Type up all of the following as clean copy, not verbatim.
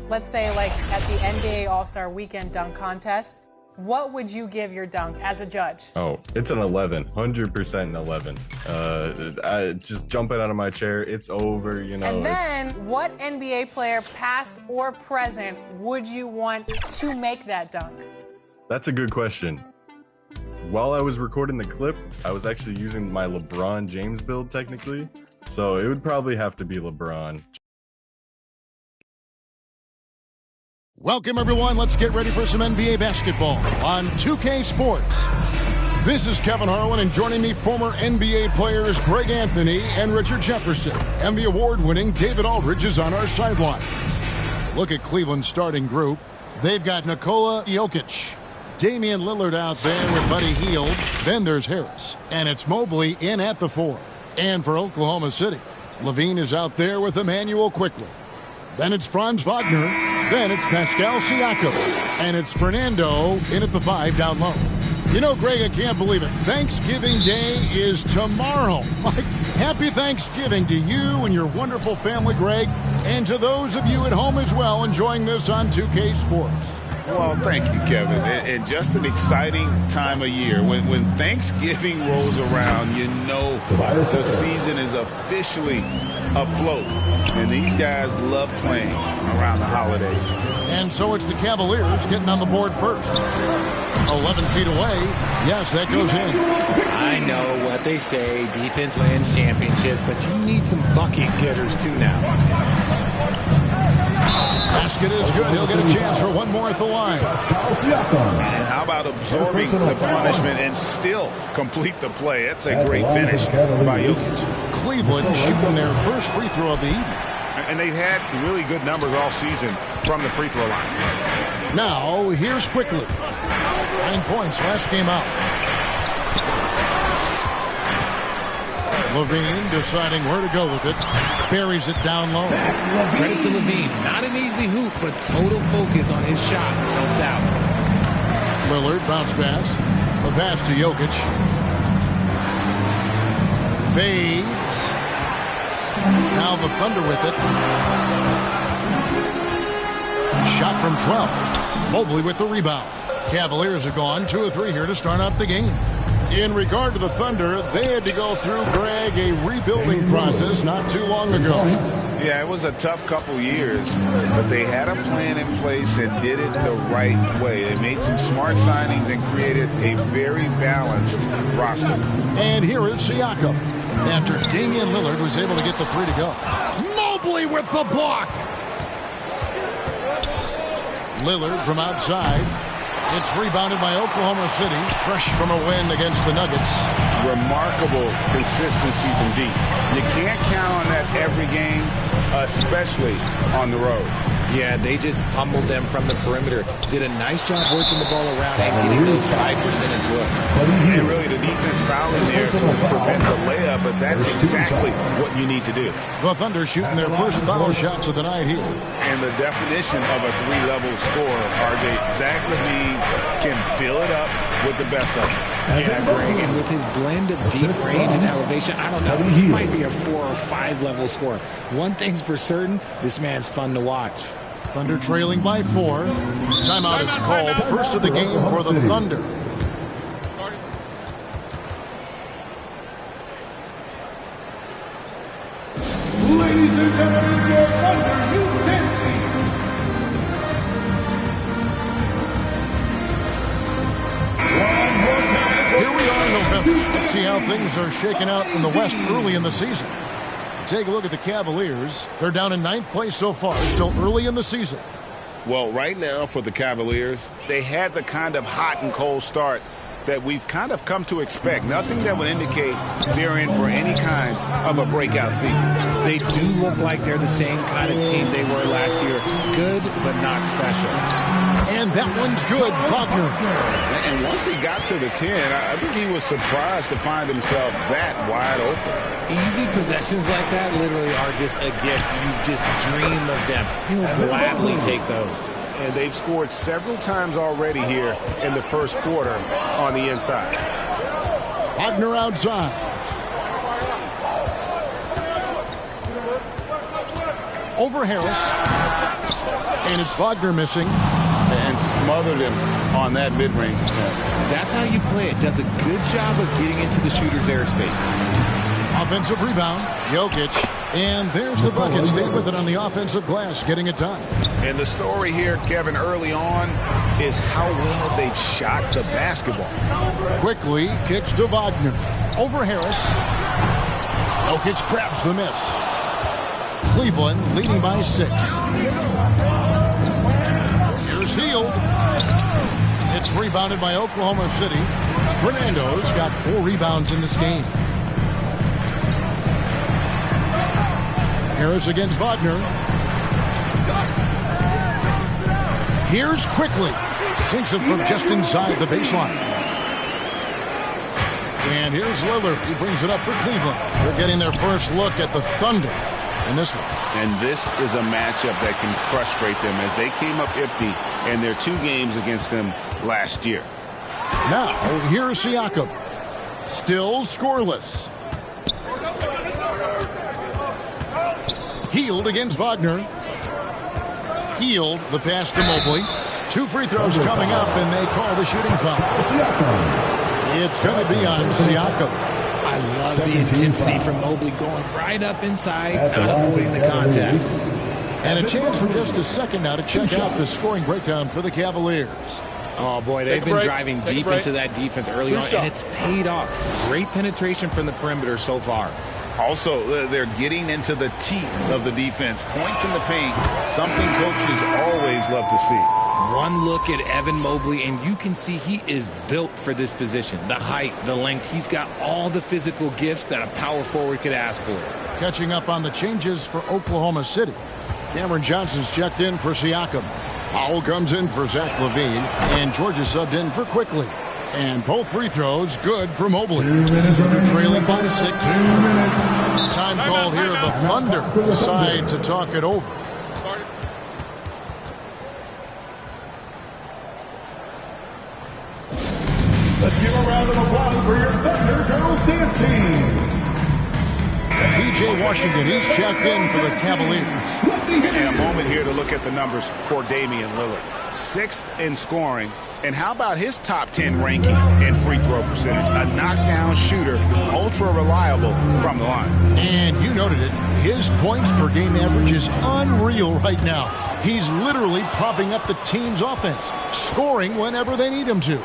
let's say like at the NBA All-Star Weekend dunk contest, what would you give your dunk as a judge? Oh, it's an 11, 100% an 11. I just jumping out of my chair, it's over, you know. And then, what NBA player, past or present, would you want to make that dunk? That's a good question. While I was recording the clip, I was actually using my LeBron James build technically, so it would probably have to be LeBron. Welcome, everyone. Let's get ready for some NBA basketball on 2K Sports. This is Kevin Harlan, and joining me, former NBA players Greg Anthony and Richard Jefferson. And the award-winning David Aldridge is on our sideline. Look at Cleveland's starting group. They've got Nikola Jokic, Damian Lillard out there with Buddy Hield. Then there's Harris. And it's Mobley in at the 4. And for Oklahoma City, Levine is out there with Emmanuel Quickly. Then it's Franz Wagner. Then it's Pascal Siakam. And it's Fernando in at the 5 down low. You know, Greg, I can't believe it. Thanksgiving Day is tomorrow. Like, happy Thanksgiving to you and your wonderful family, Greg. And to those of you at home as well enjoying this on 2K Sports. Well, thank you, Kevin. And just an exciting time of year. When Thanksgiving rolls around, you know the season is officially afloat. And these guys love playing around the holidays. And so it's the Cavaliers getting on the board first. 11 feet away. Yes, that goes in. I know what they say. Defense wins championships, but you need some bucket getters too now. Basket is good. He'll get a chance for one more at the line. And how about absorbing the punishment and still complete the play? That's a great finish by Jokic. Cleveland shooting their first free throw of the evening. And they've had really good numbers all season from the free throw line. Now, here's Quickly. 9 points last game out. Levine deciding where to go with it. Buries it down low. Credit to Levine. Not an easy hoop, but total focus on his shot. Helped out. Lillard, bounce pass. A pass to Jokic. Fades. Now the Thunder with it. Shot from 12. Mobley with the rebound. Cavaliers are gone 2 of 3 here to start out the game. In regard to the Thunder, they had to go through, Greg, a rebuilding process not too long ago. Yeah, it was a tough couple years, but they had a plan in place and did it the right way. They made some smart signings and created a very balanced roster. And here is Siakam. After Damian Lillard was able to get the 3 to go. Mobley with the block. Lillard from outside. It's rebounded by Oklahoma City, fresh from a win against the Nuggets. Remarkable consistency from deep. You can't count on that every game, especially on the road. Yeah, they just pummeled them from the perimeter. Did a nice job working the ball around and getting those 5% looks. And really, the defense fouling there to prevent the layup, but that's exactly what you need to do. The Thunder shooting their first foul shots of the night here. And the definition of a 3-level scorer, RJ, Zach LaVine can fill it up with the best of them. Yeah, Greg, and with his blend of deep range and elevation, I don't know, he might be a 4 or 5 level scorer. One thing's for certain, this man's fun to watch. Thunder trailing by 4. Timeout is called. First of the game for the Thunder. Ladies and gentlemen, your Thunder Youth Dance Team. Here we are in November. Let's see how things are shaking out in the West early in the season. Take a look at the Cavaliers. They're down in 9th place so far, still early in the season. Well, right now for the Cavaliers, they had the kind of hot and cold start that we've kind of come to expect. Nothing that would indicate they're in for any kind of a breakout season. They do look like they're the same kind of team they were last year. Good, but not special. And that one's good, Wagner. And once he got to the 10, I think he was surprised to find himself that wide open. Easy possessions like that literally are just a gift. You just dream of them. He'll gladly take those. And they've scored several times already here in the first quarter on the inside. Wagner outside. over Harris. And it's Wagner missing. And smothered him on that mid-range attempt. That's how you play it. Does a good job of getting into the shooter's airspace. Offensive rebound, Jokic. And there's the bucket. Stayed with it on the offensive glass, getting it done. And the story here, Kevin, early on is how well they've shot the basketball. Quickly kicks to Wagner. Over Harris. Jokic grabs the miss. Cleveland leading by 6. Here's Hield. It's rebounded by Oklahoma City. Fernando's got 4 rebounds in this game. Harris against Wagner. Here's Quickly. Sinks it from just inside the baseline. And here's Lillard. He brings it up for Cleveland. They're getting their first look at the Thunder in this one. And this is a matchup that can frustrate them as they came up empty in their 2 games against them last year. Now, here's Siakam. Still scoreless. Hield against Wagner. Hield, the pass to Mobley. 2 free throws coming up, and they call the shooting foul. It's going to be on Siakam. I love the intensity from Mobley going right up inside, not avoiding the contact. And a chance for just a second now to check out the scoring breakdown for the Cavaliers. Oh, boy, they've been driving deep into that defense early on, and it's paid off. Great penetration from the perimeter so far. Also, they're getting into the teeth of the defense. Points in the paint, something coaches always love to see. One look at Evan Mobley, and you can see he is built for this position. The height, the length, he's got all the physical gifts that a power forward could ask for. Catching up on the changes for Oklahoma City. Cameron Johnson's checked in for Siakam. Powell comes in for Zach LaVine, and Georgia subbed in for Quickly. And both free throws good for Mobley. Thunder trailing by 6. Time called here. The Thunder decide to talk it over. Let's give a round of applause for your Thunder Girls dance team. PJ Washington, he's checked in for the Cavaliers. And a moment here to look at the numbers for Damian Lillard. 6th in scoring. And how about his top 10 ranking in free throw percentage? A knockdown shooter, ultra reliable from the line. And you noted it. His points per game average is unreal right now. He's literally propping up the team's offense, scoring whenever they need him to.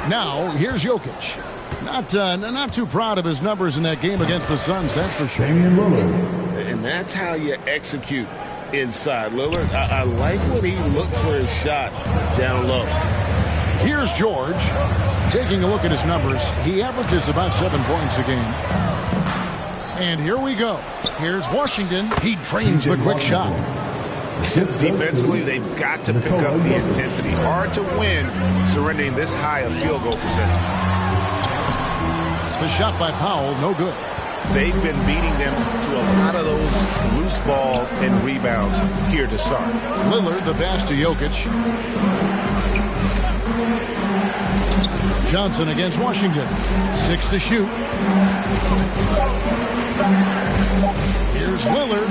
Now, here's Jokic. Not too proud of his numbers in that game against the Suns, that's for sure. And that's how you execute inside. Lillard, I like when he looks for his shot down low. Here's George. Taking a look at his numbers, he averages about 7 points a game. And here we go. Here's Washington. He drains the quick shot. Defensively, they've got to pick up the intensity. Hard to win surrendering this high a field goal percentage. The shot by Powell, no good. They've been beating them to a lot of those loose balls and rebounds here to start. Lillard, the pass to Jokic. Johnson against Washington. 6 to shoot. Here's Lillard.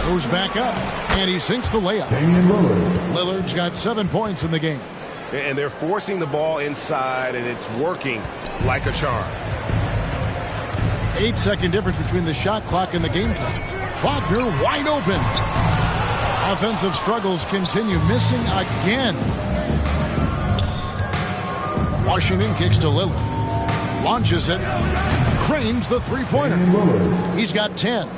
Goes back up, and he sinks the layup. Lillard's got 7 points in the game. And they're forcing the ball inside, and it's working like a charm. 8-second difference between the shot clock and the game clock. Wagner wide open. Offensive struggles continue, missing again. Washington kicks to Lillard. Launches it. Cranes the three-pointer. He's got 10.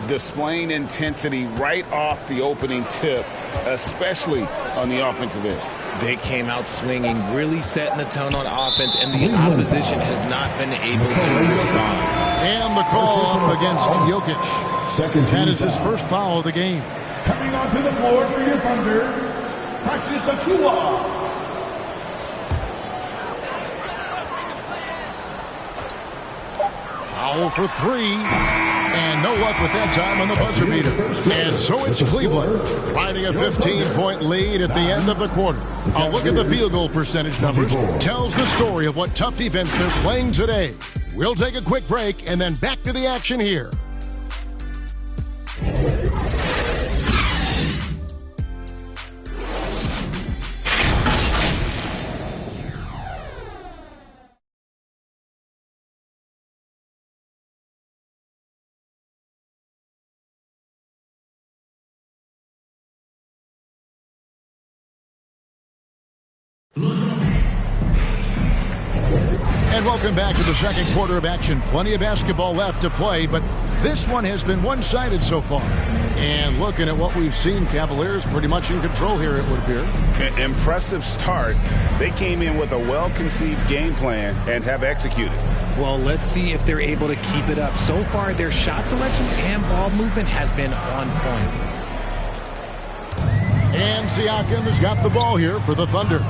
Displaying intensity right off the opening tip, especially on the offensive end. They came out swinging, really setting the tone on offense, and the opposition has not been able to respond. And the call up against Jokic. That is his first foul of the game. Coming onto the floor for your Thunder, Precious Achiuwa. Foul for 3. And no luck with that time on the buzzer beater. And so it's Cleveland finding a 15-point lead at the end of the quarter. A look at the field goal percentage numbers tells the story of what tough defense they're playing today. We'll take a quick break and then back to the action here. And welcome back to the second quarter of action. Plenty of basketball left to play, but this one has been one-sided so far. And looking at what we've seen, Cavaliers pretty much in control here, it would appear. Impressive start. They came in with a well-conceived game plan and have executed. Well, let's see if they're able to keep it up. So far, their shot selection and ball movement has been on point. And Siakam has got the ball here for the Thunder.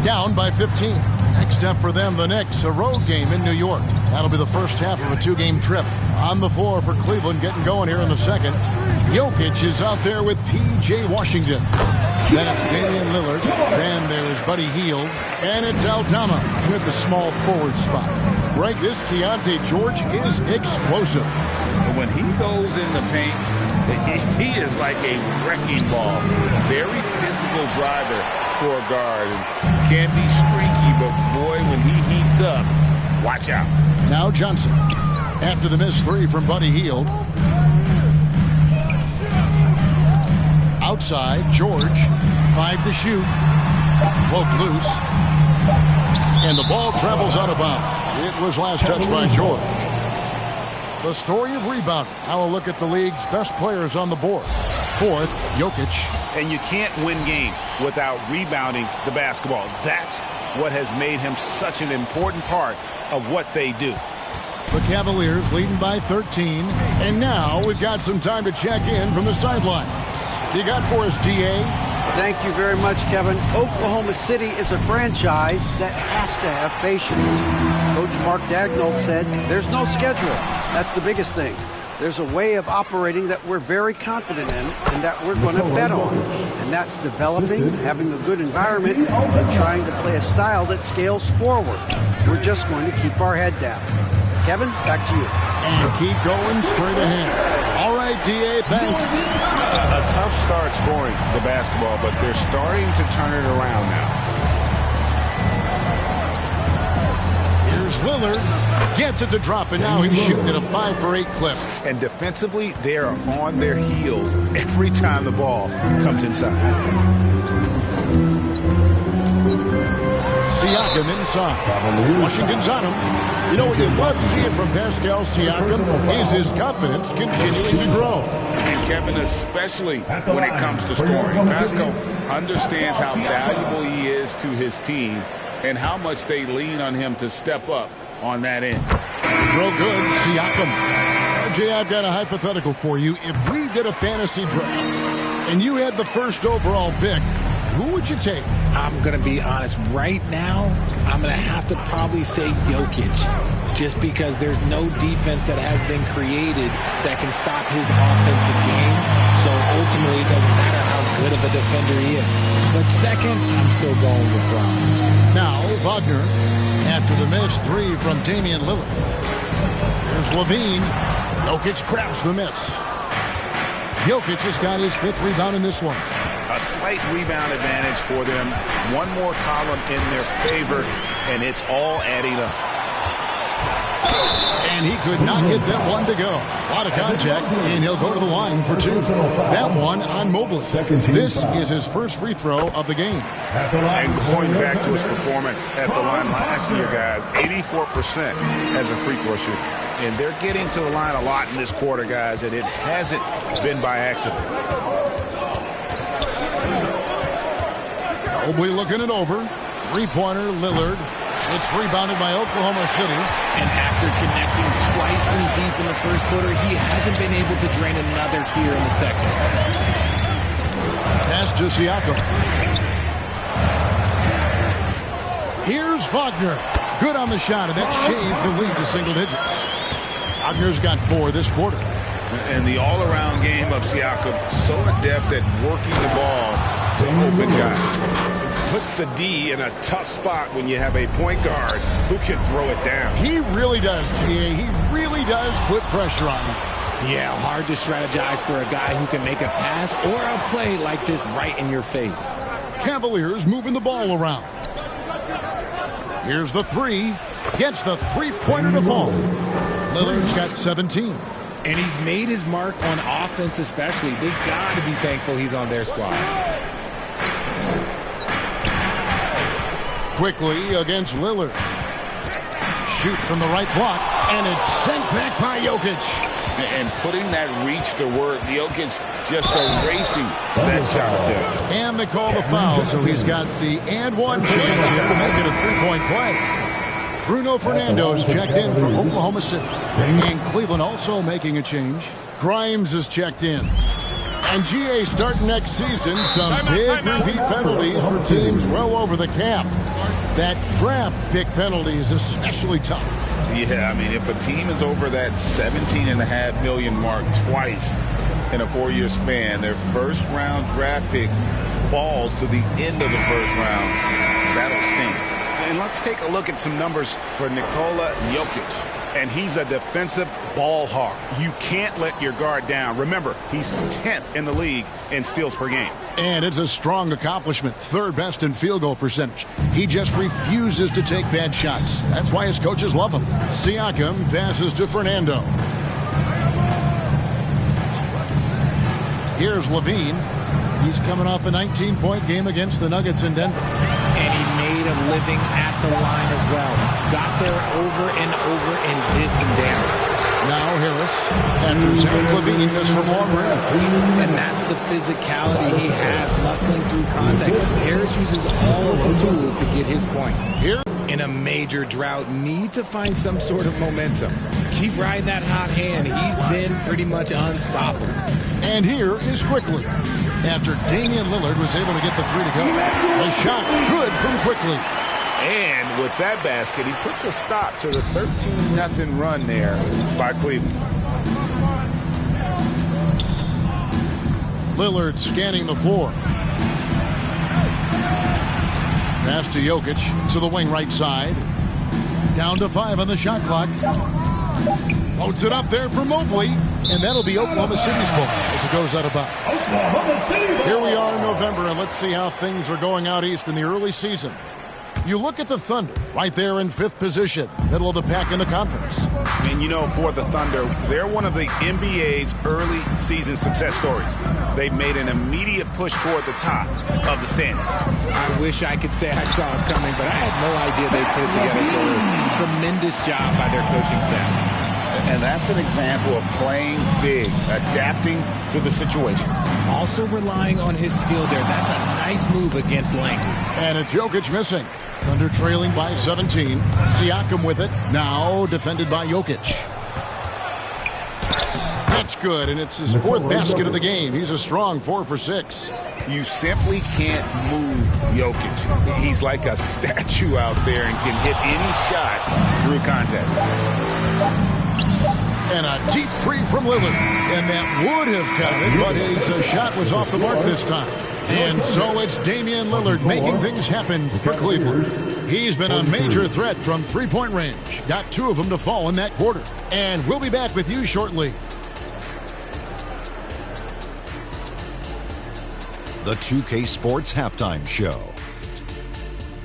Down by 15. Next up for them, the Knicks, a road game in New York. That'll be the first half of a two-game trip. On the floor for Cleveland, getting going here in the second. Jokic is out there with P.J. Washington. Then it's Damian Lillard. Then there's Buddy Hield. And it's Aldama with the small forward spot. Greg, this Keontae George is explosive. When he goes in the paint, he is like a wrecking ball. Very physical driver for a guard. And can be streaky, but boy, when he heats up, watch out. Now Johnson. After the missed three from Buddy Hield. Outside, George. 5 to shoot. Poked loose. And the ball travels out of bounds. It was last touched by George. The story of rebounding. Now a look at the league's best players on the board. Fourth, Jokic. And you can't win games without rebounding the basketball. That's what has made him such an important part of what they do. The Cavaliers leading by 13. And now we've got some time to check in from the sideline. You got for us, D.A.? Thank you very much, Kevin. Oklahoma City is a franchise that has to have patience. Coach Mark Daigneault said there's no schedule. That's the biggest thing. There's a way of operating that we're very confident in and that we're going to bet on. And that's developing, having a good environment, and trying to play a style that scales forward. We're just going to keep our head down. Kevin, back to you. And keep going straight ahead. All right, D.A., thanks. A tough start scoring the basketball, but they're starting to turn it around now. Here's Lillard. Gets it to drop, and now he's shooting at a 5-for-8 clip. And defensively, they are on their heels every time the ball comes inside. Siakam inside. Washington's on him. You know what you love seeing from Pascal Siakam is his confidence continuing to grow. And Kevin, especially when it comes to scoring. Pascal understands how valuable he is to his team and how much they lean on him to step up on that end. Real good, Siakam. RJ, I've got a hypothetical for you. If we did a fantasy draft and you had the first overall pick, who would you take? I'm going to be honest. Right now, I'm going to have to probably say Jokic, just because there's no defense that has been created that can stop his offensive game. So ultimately, it doesn't matter how good of a defender he is. But second, I'm still going with Brown. Now, Wagner, after the missed three from Damian Lillard. Here's Levine. Jokic grabs the miss. Jokic has got his 5th rebound in this one. A slight rebound advantage for them. One more column in their favor, and it's all adding up. And he could not get that one to go. A lot of contact, and he'll go to the line for 2. That one on Mobley. This is his first free throw of the game. And going back to his performance at the line last year, guys, 84% as a free throw shooter. And they're getting to the line a lot in this quarter, guys, and it hasn't been by accident. Mobley looking it over. Three-pointer, Lillard. It's rebounded by Oklahoma City. And after connecting twice from deep in the first quarter, he hasn't been able to drain another here in the second. Pass to Siakam. Here's Wagner. Good on the shot, and that shaves the lead to single digits. Wagner's got 4 this quarter. And the all-around game of Siakam, so adept at working the ball to open guys. Puts the D in a tough spot when you have a point guard who can throw it down. He really does, G.A. He really does put pressure on him. Yeah, hard to strategize for a guy who can make a pass or a play like this right in your face. Cavaliers moving the ball around. Here's the 3. Gets the three-pointer to fall. Lillard's got 17. And he's made his mark on offense especially. They got to be thankful he's on their squad. Quickly against Lillard. Shoots from the right block, and it's sent back by Jokic. And putting that reach to work, Jokic just erasing that shot attempt. And they call the foul, so he's got the and one chance here to make it a three-point play. Bruno Fernando's checked in from Oklahoma City. And Cleveland also making a change. Grimes is checked in. And GA starting next season, some big repeat penalties for teams well over the cap. That draft pick penalty is especially tough. Yeah, I mean, if a team is over that $17.5 million mark twice in a 4-year span, their first-round draft pick falls to the end of the first round. That'll sting. And let's take a look at some numbers for Nikola Jokic. And he's a defensive ball hawk. You can't let your guard down. Remember, he's 10th in the league in steals per game. And it's a strong accomplishment. Third best in field goal percentage. He just refuses to take bad shots. That's why his coaches love him. Siakam passes to Fernando. Here's Levine. He's coming off a 19-point game against the Nuggets in Denver. And he made a living at the line as well. Got there over and over and did some damage. Now Harris, after Zach Levine does from long range. And that's the physicality he has, muscling through contact. Harris uses all the tools to get his point. Here, in a major drought, need to find some sort of momentum. Keep riding that hot hand. He's been pretty much unstoppable. And here is Quickly. After Damian Lillard was able to get the three to go. The shot's good from Quickly. And with that basket, he puts a stop to the 13-0 run there by Cleveland. Lillard scanning the floor. Pass to Jokic to the wing right side. Down to 5 on the shot clock. Loads it up there for Mobley. And that'll be Oklahoma City's ball as it goes out of bounds. Here we are in November, and let's see how things are going out east in the early season. You look at the Thunder, right there in 5th position, middle of the pack in the conference. And you know, for the Thunder, they're one of the NBA's early season success stories. They've made an immediate push toward the top of the standings. I wish I could say I saw it coming, but I had no idea they'd put it together. So tremendous job by their coaching staff. And that's an example of playing big, adapting to the situation. Also relying on his skill there. That's a nice move against length. And it's Jokic missing. Thunder trailing by 17. Siakam with it. Now defended by Jokic. That's good, and it's his 4th basket of the game. He's a strong 4 for 6. You simply can't move Jokic. He's like a statue out there and can hit any shot through contact. And a deep three from Lillard. And that would have counted, but his shot was off the mark this time. And so it's Damian Lillard making things happen for Cleveland. He's been a major threat from three-point range. Got 2 of them to fall in that quarter. And we'll be back with you shortly. The 2K Sports Halftime Show.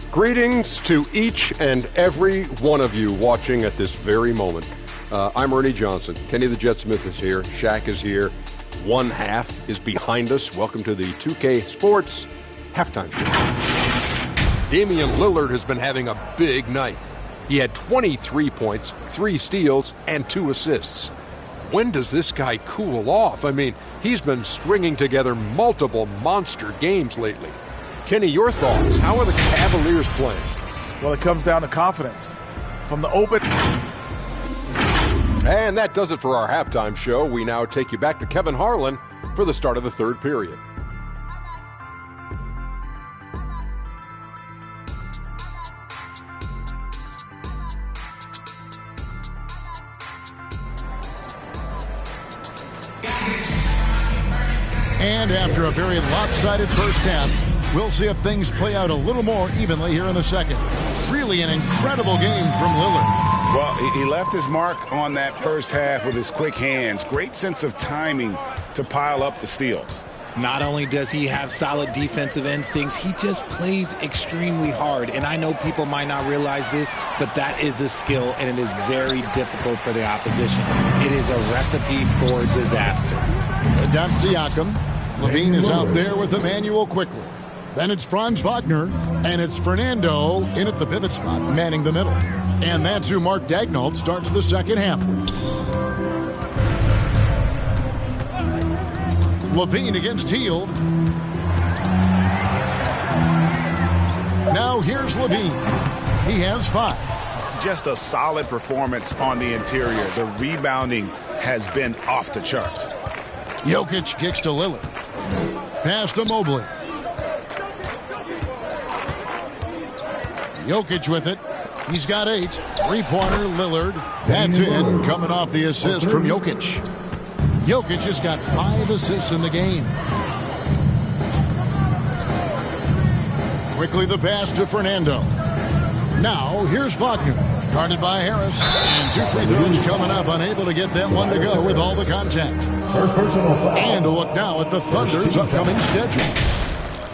Greetings to each and every one of you watching at this very moment. I'm Ernie Johnson. Kenny the Jet Smith is here. Shaq is here. One half is behind us. Welcome to the 2K Sports Halftime Show. Damian Lillard has been having a big night. He had 23 points, 3 steals, and 2 assists. When does this guy cool off? I mean, he's been stringing together multiple monster games lately. Kenny, your thoughts? How are the Cavaliers playing? Well, it comes down to confidence. From the open... And that does it for our halftime show. We now take you back to Kevin Harlan for the start of the 3rd period. And after a very lopsided first half, we'll see if things play out a little more evenly here in the second. Really an incredible game from Lillard. Well, he left his mark on that first half with his quick hands. Great sense of timing to pile up the steals. Not only does he have solid defensive instincts, he just plays extremely hard. And I know people might not realize this, but that is a skill, and it is very difficult for the opposition. It is a recipe for disaster. Down Siakam. Levine is out there with Emmanuel Quickly. Then it's Franz Wagner, and it's Fernando in at the pivot spot, manning the middle. And that's who Mark Daigneault starts the second half with. Levine against Hield. Now here's Levine. He has 5. Just a solid performance on the interior. The rebounding has been off the charts. Jokic kicks to Lillard. Pass to Mobley. Jokic with it. He's got 8. Three-pointer, Lillard. That's in, coming off the assist from Jokic. Jokic has got 5 assists in the game. Quickly the pass to Fernando. Now, here's Wagner. Guarded by Harris. And 2 free throws coming up. Unable to get that one to go with all the contact. And a look now at the Thunder's upcoming schedule.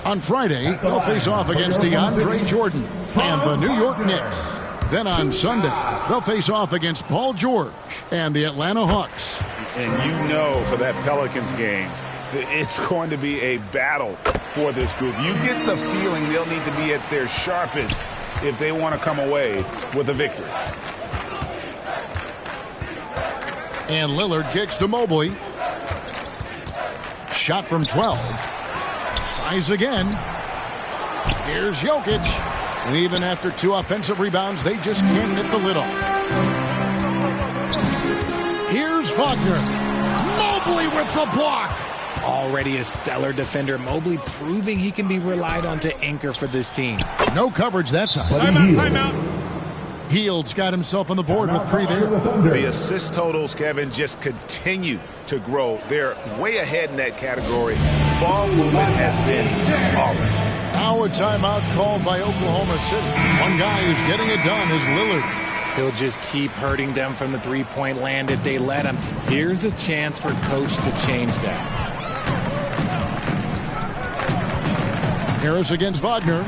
On Friday, they'll face off against DeAndre Jordan and the New York Knicks. Then on Sunday, they'll face off against Paul George and the Atlanta Hawks. And you know for that Pelicans game, it's going to be a battle for this group. You get the feeling they'll need to be at their sharpest if they want to come away with a victory. And Lillard kicks to Mobley. Shot from 12. Tries again. Here's Jokic. And even after 2 offensive rebounds, they just can't get the lid off. Here's Wagner. Mobley with the block. Already a stellar defender. Mobley proving he can be relied on to anchor for this team. No coverage that side. Timeout. Hield's got himself on the board with 3 there. The assist totals, Kevin, just continue to grow. They're way ahead in that category. Ball movement has been flawless. Now a timeout called by Oklahoma City. One guy who's getting it done is Lillard. He'll just keep hurting them from the three-point land if they let him. Here's a chance for coach to change that. Harris against Wagner.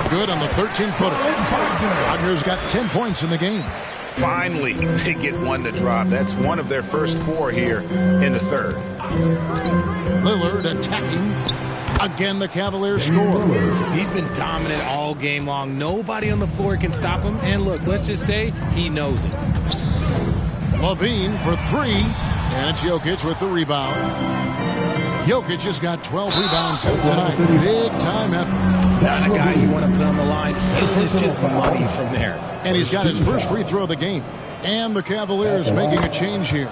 Good on the 13-footer. Wagner's got 10 points in the game. Finally, they get one to drop. That's one of their first 4 here in the third. Lillard attacking. Again, the Cavaliers score. He's been dominant all game long. Nobody on the floor can stop him. And look, let's just say he knows it. Levine for 3. And it's Jokic with the rebound. Jokic has got 12 rebounds tonight. Big time effort. Not a guy you want to put on the line. It's just money from there. And he's got his first free throw of the game. And the Cavaliers making a change here.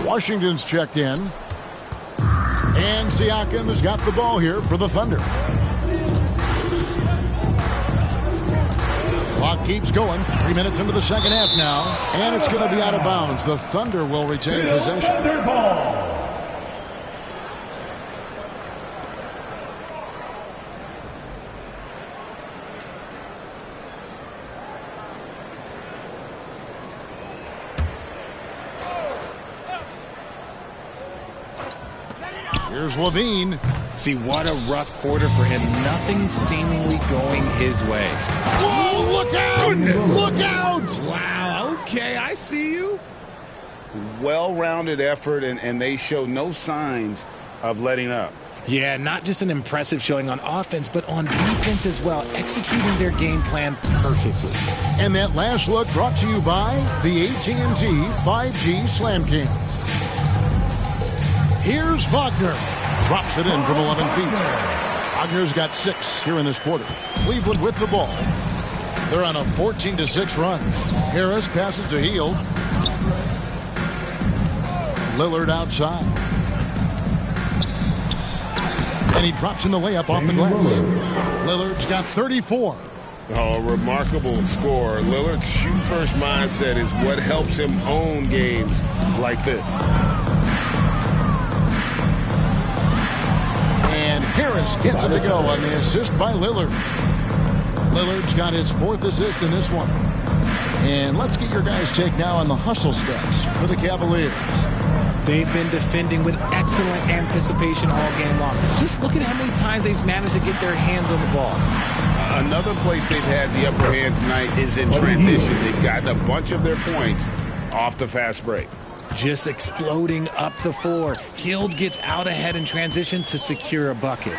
Washington's checked in. And Siakam has got the ball here for the Thunder. Clock keeps going. 3 minutes into the second half now. And it's going to be out of bounds. The Thunder will retain possession. Here's Levine. See, what a rough quarter for him. Nothing seemingly going his way. Whoa, look out! Goodness. Look out! Wow, okay, I see you. Well-rounded effort, and they show no signs of letting up. Yeah, not just an impressive showing on offense, but on defense as well, executing their game plan perfectly. And that last look brought to you by the AT&T 5G Slam Cam. Here's Wagner. Drops it in from 11 feet. Wagner's got 6 here in this quarter. Cleveland with the ball. They're on a 14-6 run. Harris passes to Hield. Lillard outside. And he drops in the layup off the glass. Lillard's got 34. Oh, a remarkable score. Lillard's shoot-first mindset is what helps him own games like this. And Harris gets it to go on the assist by Lillard. Lillard's got his 4th assist in this one. And let's get your guys' take now on the hustle stats for the Cavaliers. They've been defending with excellent anticipation all game long. Just look at how many times they've managed to get their hands on the ball. Another place they've had the upper hand tonight is in transition. They've gotten a bunch of their points off the fast break. Just exploding up the floor. Hield gets out ahead in transition to secure a bucket.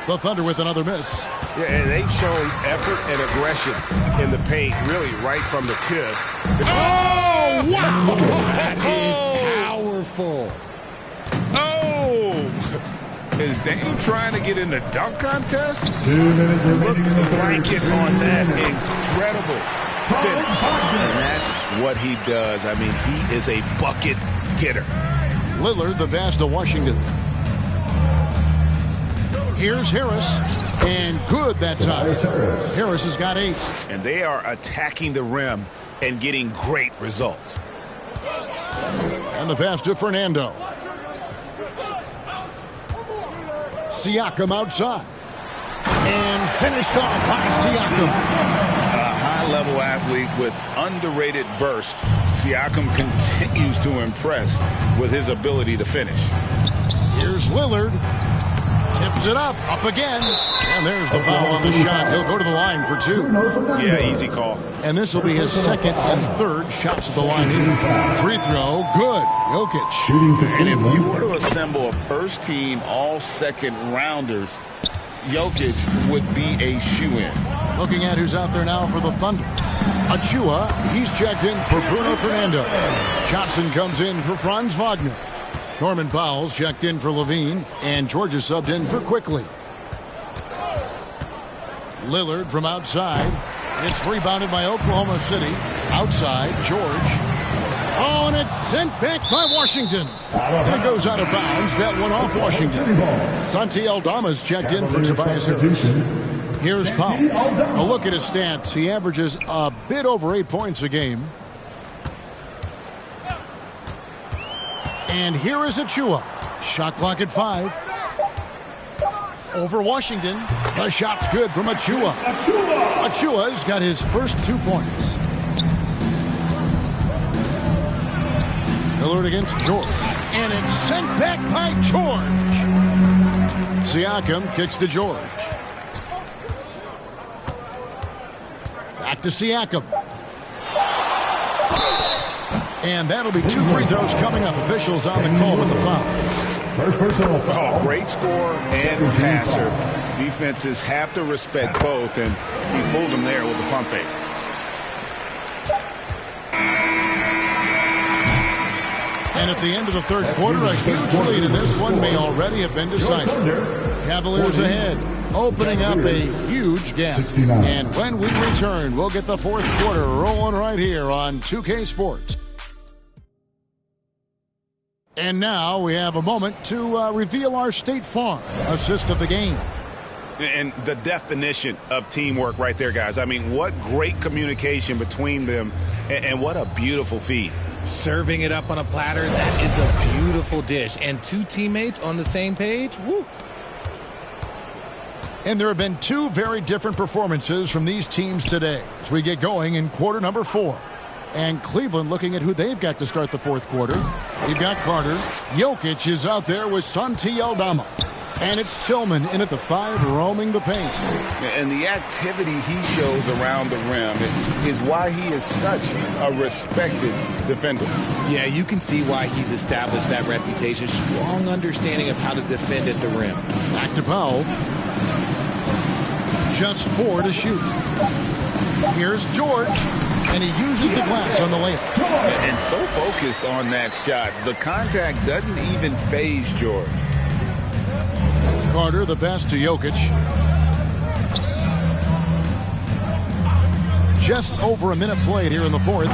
The Thunder with another miss. Yeah, and they've shown effort and aggression in the paint, really right from the tip. Oh, wow! That is powerful. Oh! Is Dame trying to get in the dunk contest? 2 minutes remaining in the Blanket on that incredible finish. And that's what he does. I mean, he is a bucket getter. Lillard, the pass to Washington. Here's Harris, and good that time. Harris has got 8. And they are attacking the rim and getting great results. And the pass to Fernando. Siakam outside. And finished off by Siakam. A high-level athlete with underrated burst. Siakam continues to impress with his ability to finish. Here's Lillard. Tips it up again. And there's the foul on the shot. He'll go to the line for 2. Yeah, easy call. And this will be his second and third shots at the line. Free throw, good. Jokic. And if you were to assemble a first-team all-second-rounders, Jokic would be a shoo-in. Looking at who's out there now for the Thunder. Achua, he's checked in for Bruno Fernando. Johnson comes in for Franz Wagner. Norman Powell's checked in for Levine, and George is subbed in for Quickly. Lillard from outside. It's rebounded by Oklahoma City. Outside, George. Oh, and it's sent back by Washington. That goes out of bounds. That one off Washington. Santi Aldama's checked in for Tobias Harris. Here's Powell. A look at his stats. He averages a bit over 8 points a game. And here is Achua. Shot clock at 5. Over Washington. The shot's good from Achua. Achua's got his first 2 points. Lillard against George. And it's sent back by George. Siakam kicks to George. Back to Siakam. And that'll be 2 free throws coming up. Officials on the call with the foul. First personal foul. Oh, great scorer and passer. Defenses have to respect both, and he fooled them there with the pump fake. And at the end of the third quarter, a huge lead in this one may already have been decided. Cavaliers ahead, opening up a huge gap. And when we return, we'll get the fourth quarter rolling right here on 2K Sports. And now we have a moment to reveal our State Farm assist of the game. And the definition of teamwork right there, guys. I mean, what great communication between them, and what a beautiful feed. Serving it up on a platter, that is a beautiful dish. And 2 teammates on the same page, woo. And there have been 2 very different performances from these teams today as we get going in quarter number 4. And Cleveland looking at who they've got to start the fourth quarter. You've got Carter. Jokic is out there with Santi Aldama. And it's Tillman in at the 5 roaming the paint. And the activity he shows around the rim is why he is such a respected defender. Yeah, you can see why he's established that reputation. Strong understanding of how to defend at the rim. Back to Powell. Just 4 to shoot. Here's George. And he uses the glass on the layup. And so focused on that shot, the contact doesn't even faze George. Carter, the pass to Jokic. Just over a minute played here in the fourth.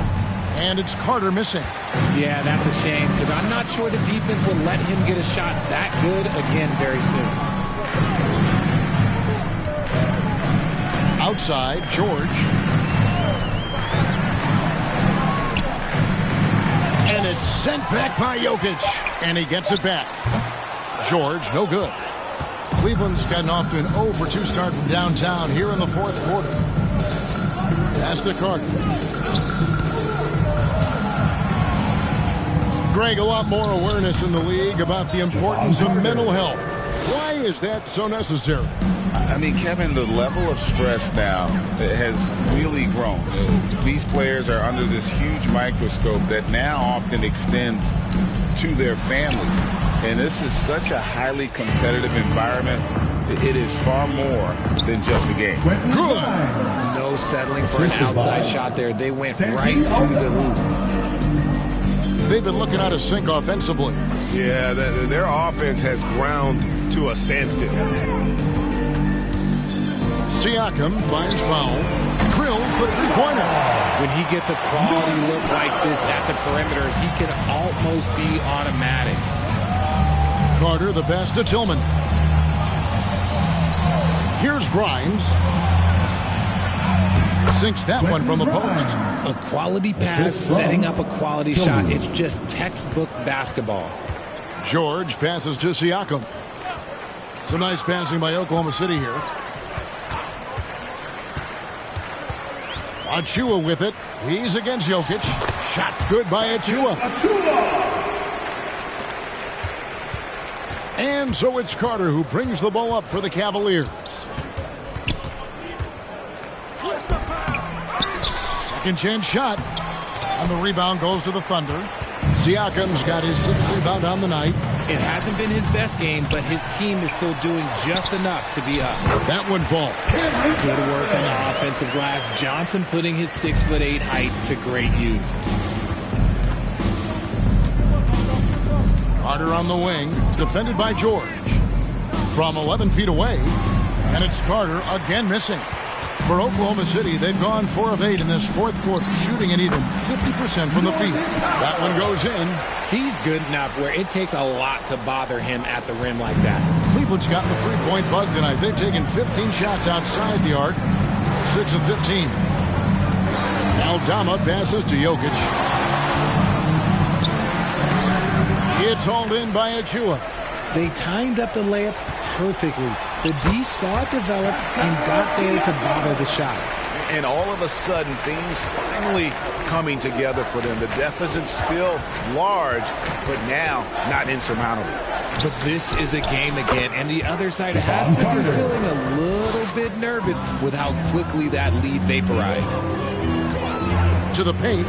And it's Carter missing. Yeah, that's a shame because I'm not sure the defense will let him get a shot that good again very soon. Outside, George. And it's sent back by Jokic. And he gets it back. George, no good. Cleveland's gotten off to an 0-for-2 start from downtown here in the fourth quarter. Pass to Carter. Greg, a lot more awareness in the league about the importance of mental health. Why is that so necessary? I mean, Kevin, the level of stress now has really grown. These players are under this huge microscope that now often extends to their families. And this is such a highly competitive environment. It is far more than just a game. Good. No settling for an outside shot there. They went right to the hoop. They've been looking out of sync offensively. Yeah, their offense has ground to a standstill. Siakam finds Powell. Drills the three-pointer. When he gets a quality look like this at the perimeter, he can almost be automatic. Carter, the pass to Tillman. Here's Grimes. Sinks that one from the post. A quality pass, setting up a quality shot. It's just textbook basketball. George passes to Siakam. Some nice passing by Oklahoma City here. Achua with it. He's against Jokic. Shot's good by Achua. And so it's Carter who brings the ball up for the Cavaliers. Second chance shot. And the rebound goes to the Thunder. Siakam's got his 6th rebound on the night. It hasn't been his best game, but his team is still doing just enough to be up. That one falls. Good work on the offensive glass. Johnson putting his 6'8" height to great use. Carter on the wing, defended by George. From 11 feet away, and it's Carter again missing. For Oklahoma City, they've gone 4 of 8 in this fourth quarter, shooting at even 50% from the field. That one goes in. He's good enough where it takes a lot to bother him at the rim like that. Cleveland's got the three-point bug tonight. They've taken 15 shots outside the arc, 6 of 15. Aldama passes to Jokic. It's hauled in by Achua. They timed up the layup perfectly. The D saw it develop and got there to bother the shot. And all of a sudden, things finally coming together for them. The deficit's still large, but now not insurmountable. But this is a game again, and the other side has to be feeling a little bit nervous with how quickly that lead vaporized. To the paint.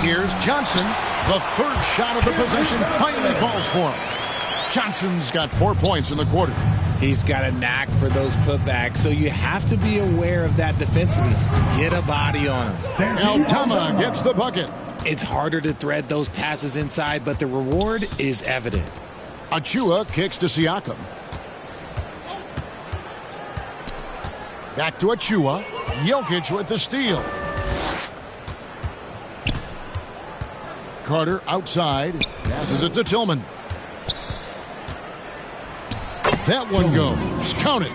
Here's Johnson. The third shot of the possession finally falls for him. Johnson's got 4 points in the quarter. He's got a knack for those putbacks, so you have to be aware of that defensively. Get a body on him. Aldama gets the bucket. It's harder to thread those passes inside, but the reward is evident. Achua kicks to Siakam. Back to Achua. Jokic with the steal. Carter outside. Passes it to Tillman. That one goes. Count it.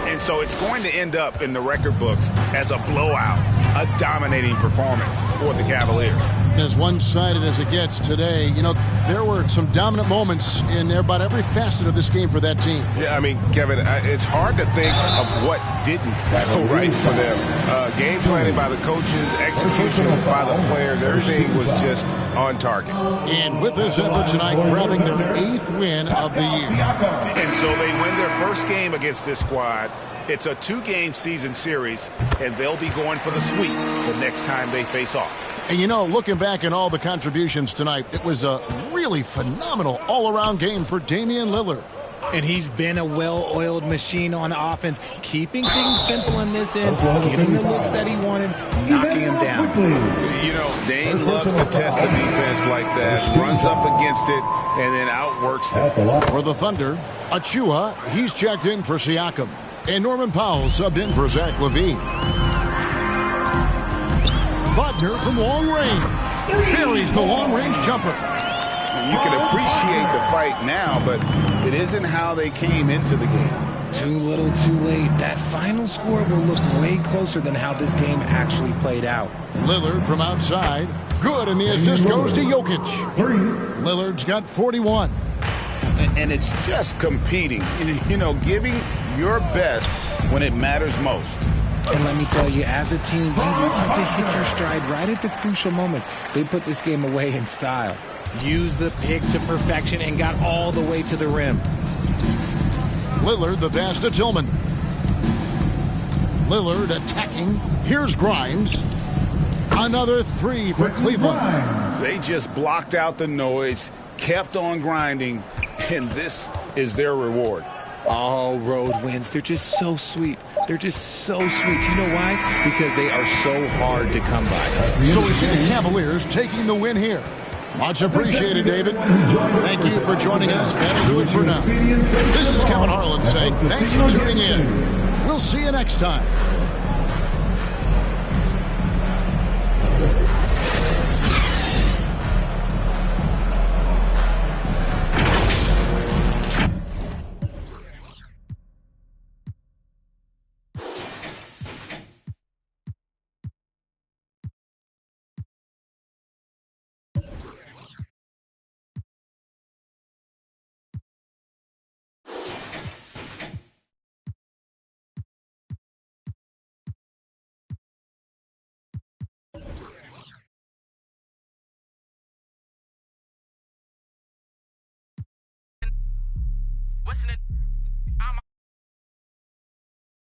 And so it's going to end up in the record books as a blowout, a dominating performance for the Cavaliers. As one-sided as it gets today, you know, there were some dominant moments in about every facet of this game for that team. Yeah, I mean, Kevin, it's hard to think of what didn't go right for them. Game planning by the coaches, execution by the players, everything was just on target. And with this effort tonight, grabbing their 8th win of the year. And so they win their first game against this squad. It's a 2-game season series, and they'll be going for the sweep the next time they face off. And you know, looking back at all the contributions tonight, it was a really phenomenal all-around game for Damian Lillard. And he's been a well-oiled machine on offense, keeping things simple in this end, getting the looks that he wanted, knocking him down. You know, Dame loves to test the defense like that, runs up against it, and then outworks them. For the Thunder, Achua, he's checked in for Siakam. And Norman Powell subbed in for Zach LaVine. Butler from long range. Buries the long-range jumper. You can appreciate the fight now, but it isn't how they came into the game. Too little, too late. That final score will look way closer than how this game actually played out. Lillard from outside. Good, and the assist goes to Jokic. Lillard's got 41. And it's just competing, you know, giving your best when it matters most. And let me tell you, as a team, you love to hit your stride right at the crucial moments. They put this game away in style. Used the pick to perfection and got all the way to the rim. Lillard, the pass to Tillman. Lillard attacking. Here's Grimes. Another 3 for Cleveland. They just blocked out the noise, kept on grinding, and this is their reward. All road wins. They're just so sweet. They're just so sweet. You know why? Because they are so hard to come by. So we see the Cavaliers taking the win here. Much appreciated, David. Thank you for joining us. That'll do it for now. This is Kevin Harlan saying thanks for tuning in. We'll see you next time. What's in it?